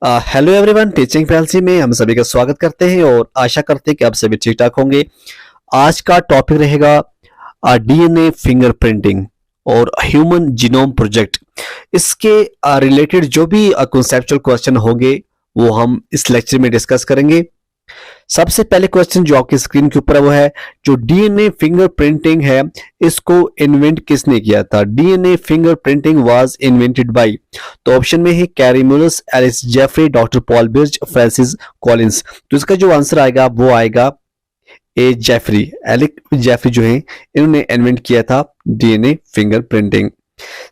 Hello everyone, teaching fancy में हम सभी का स्वागत करते हैं और आशा करते हैं कि आप सभी ठीक ठाक होंगे। आज का टॉपिक रहेगा डीएनए फिंगरप्रिंटिंग और ह्यूमन जीनोम प्रोजेक्ट। इसके रिलेटेड जो भी कॉन्सेप्चुअल क्वेश्चन होंगे वो हम इस लेक्चर में डिस्कस करेंगे। सबसे पहले क्वेश्चन जो आपकी स्क्रीन के ऊपर है वो है, जो डीएनए फिंगरप्रिंटिंग है इसको इन्वेंट किसने किया था? DNA fingerprinting was invented by, तो ऑप्शन में है Kary Mullis, Alec Jeffrey, doctor Paul Birch, Francis Collins. तो इसका जो आंसर आएगा वो आएगा ए जेफरी। एलिक जेफरी जो है इन्होंने इन्वेंट किया था डीएनए फिंगरप्रिंटिंग।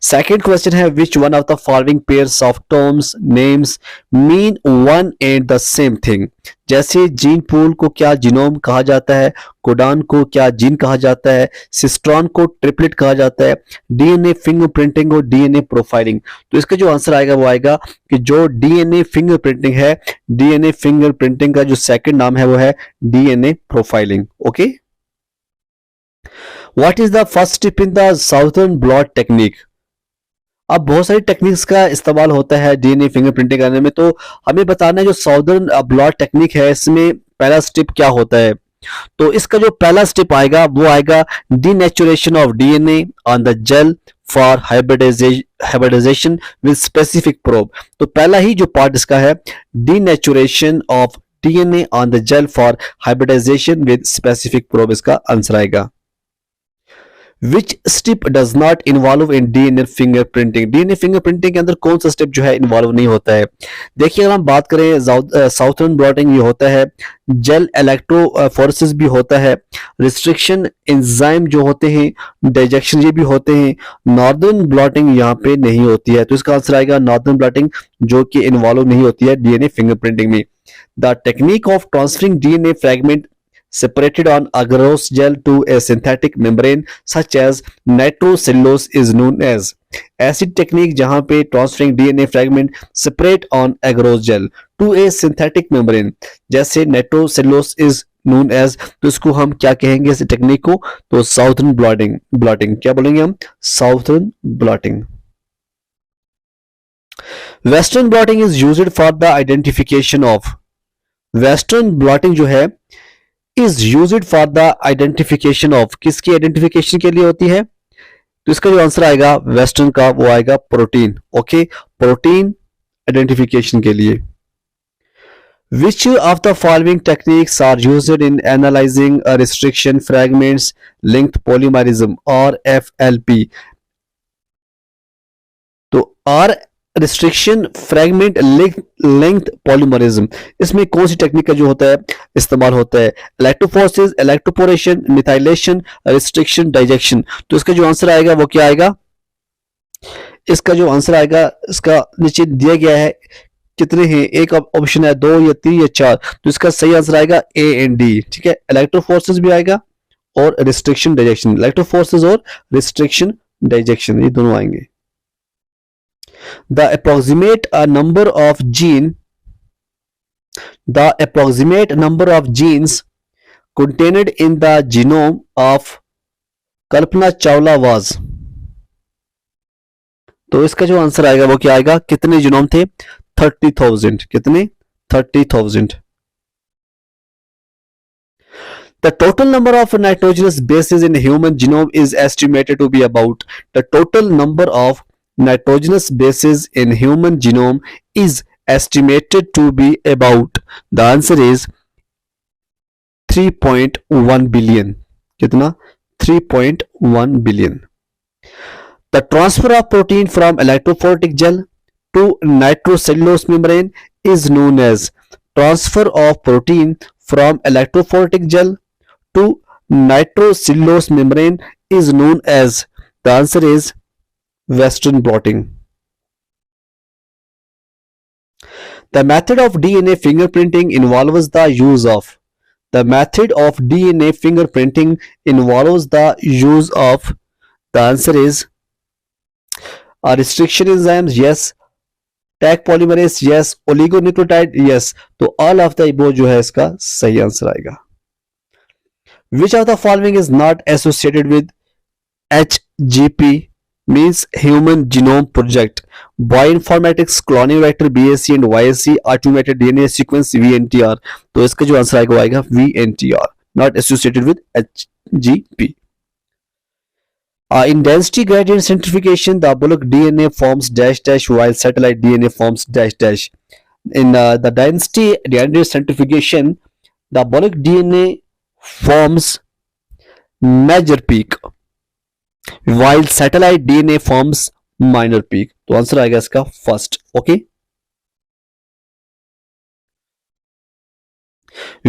सेकेंड क्वेश्चन है, which one of the following pairs of terms names mean one and the same thing? जैसे जीन पूल को क्या जीनोम कहा जाता है, कोडान को क्या जीन कहा जाता है, सिस्ट्रॉन को ट्रिपलेट कहा जाता है, डीएनए फिंगरप्रिंटिंग और डीएनए प्रोफाइलिंग। तो इसका जो आंसर आएगा वो आएगा कि जो डीएनए फिंगरप्रिंटिंग है, डीएनए फिंगरप्रिंटिंग का जो सेकंड नाम है वो है DNA profiling. Okay, what is the first step in the southern blot technique? अब बहुत सारी टेक्निक्स का इस्तेमाल होता है डीएनए फिंगरप्रिंटिंग करने में, तो हमें बताना है जो साउदर्न ब्लॉट टेक्निक है इसमें पहला स्टेप क्या होता है। तो इसका जो पहला स्टेप आएगा वो आएगा denaturation of DNA on the gel for hybridisation with specific probe. तो पहला ही जो पार्ट इसका है denaturation of DNA on the gel for hybridisation with specific probe, इसका आंसर आएगा। Which step does not involve in DNA fingerprinting? DNA fingerprinting के अंदर कौन सा स्टेप जो है इन्वॉल्व नहीं होता है? देखिए, अगर हम बात करें साउथर्न ब्लॉटिंग ये होता है, जेल इलेक्ट्रोफोरेसिस भी होता है, रिस्ट्रिक्शन एंजाइम जो होते हैं, डाइजेक्शन ये भी होते हैं। नॉर्दर्न ब्लॉटिंग यहाँ पे नहीं होती है, तो इसका आंसर आएगा नॉर्दर्न ब्लॉटिंग, जो कि इन्वॉल्व नहीं होती है डीएनए फिंगरप्रिंटिंग में। The technique of transferring DNA fragment separated on agarose gel to a synthetic membrane such as nitrocellulose is known as। ऐसी टेक्निक जहां पे transferring DNA fragment separate on agarose gel to a synthetic membrane जैसे nitrocellulose is known as, तो इसको हम क्या कहेंगे इस टेक्निक को? तो साउथर्न ब्लॉटिंग क्या बोलेंगे हम? Southern blotting. Western blotting is used for the identification of. Western blotting जो है is used for the identification of, किसकी आइडेंटिफिकेशन के लिए होती है? तो इसका जो आंसर आएगा वेस्टर्न का वो आएगा प्रोटीन। ओके, प्रोटीन आइडेंटिफिकेशन के लिए। Which of the following techniques are used in analysing restriction fragments linked polymorphism और एफएलपी? तो R restriction fragment length polymorphism, इसमें कौन सी टेक्निक का जो होता है इस्तेमाल होता है? Electrophoresis, electroporation, methylation, restriction, digestion. तो इसका जो आंसर आएगा वो क्या आएगा? इसका जो आंसर आएगा, इसका नीचे दिया गया है कितने हैं, एक ऑप्शन है, 2 या 3 या 4, तो इसका सही आंसर आएगा ए एंड डी। ठीक है, इलेक्ट्रोफोरेसिस भी आएगा और रिस्ट्रिक्शन डाइजेक्शन, इलेक्ट्रोफोरेसिस और रिस्ट्रिक्शन डाइजेक्शन ये दोनों आएंगे। The approximate number of genes contained in the genome of Kalpana Chawla was। तो इसका जो आंसर आएगा वो क्या आएगा? कितने जीनोम थे? 30,000। कितने? 30,000। The total number of nitrogenous bases in human genome is estimated to be about, the total number of nitrogenous bases in human genome is estimated to be about, the answer is 3.1 billion। कितना? 3.1 billion। The transfer of protein from electrophoretic gel to nitrocellulose membrane is known as, transfer of protein from electrophoretic gel to nitrocellulose membrane is known as, the answer is Western blotting। The method of DNA fingerprinting involves the use of, the method of DNA fingerprinting involves the use of, the answer is restriction enzymes, yes, tag polymerase, yes, oligonucleotide, yes। तो all of the above जो है इसका सही answer आएगा। Which of the following is not associated with HGP means Human Genome Project, Bioinformatics, Cloning Vector, BSc and YSc, Automated DNA Sequence, VNTR. तो इसका जो answer आएगा वो आएगा VNTR, not associated with HGP. In density gradient centrifugation, the bulk DNA forms dash dash while satellite DNA forms dash dash. In the density gradient centrifugation, the bulk DNA forms major peak while satellite DNA forms minor peak. तो answer आएगा इसका first. Okay.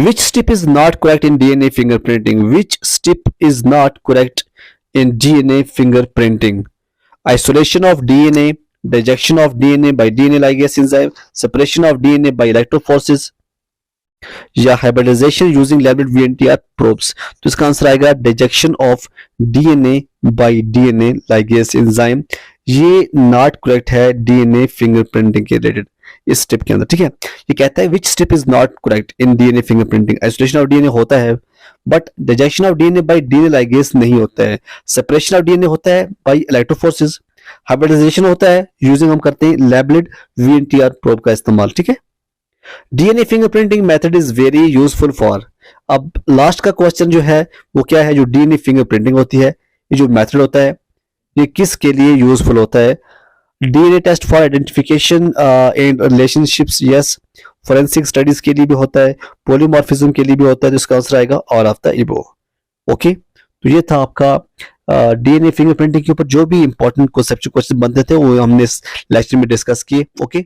Which step is not correct in DNA fingerprinting? Which step is not correct in DNA fingerprinting? Isolation of DNA, rejection of DNA by DNA ligase enzyme, separation of DNA by electrophorese, या hybridisation using labelled VNTR probes. तो इसका answer आएगा digestion of DNA by DNA ligase enzyme. ये not correct है DNA fingerprinting के related इस step के अंदर. ठीक है, ये कहता है which step is not correct in DNA fingerprinting. Isolation of DNA होता है but digestion of DNA by DNA ligase नहीं होता है. सेपरेशन ऑफ डीएनए होता है बाय इलेक्ट्रोफोरेसिस. हाइब्रिडाइजेशन होता है यूजिंग हम करते हैं लैबलेट VNTR प्रोब का इस्तेमाल. ठीक है. DNA fingerprinting method is very useful for. अब लास्ट का क्वेश्चन जो है वो क्या है, जो डीएनए फिंगरप्रिंटिंग होती है, ये जो मेथड होता है ये किसके लिए यूजफुल होता है? DNA test for identification and relationships, yes. Forensic studies के लिए भी होता है, पॉलीमॉर्फिज्म के लिए भी होता है. तो इसका आंसर आएगा ऑल ऑफ द इबो. ओके, तो ये था आपका डीएनए फिंगरप्रिंटिंग के ऊपर जो भी इंपॉर्टेंट कॉन्सेप्चुअल क्वेश्चन बनते थे वो हमने इस लेक्चर में डिस्कस किए. ओके.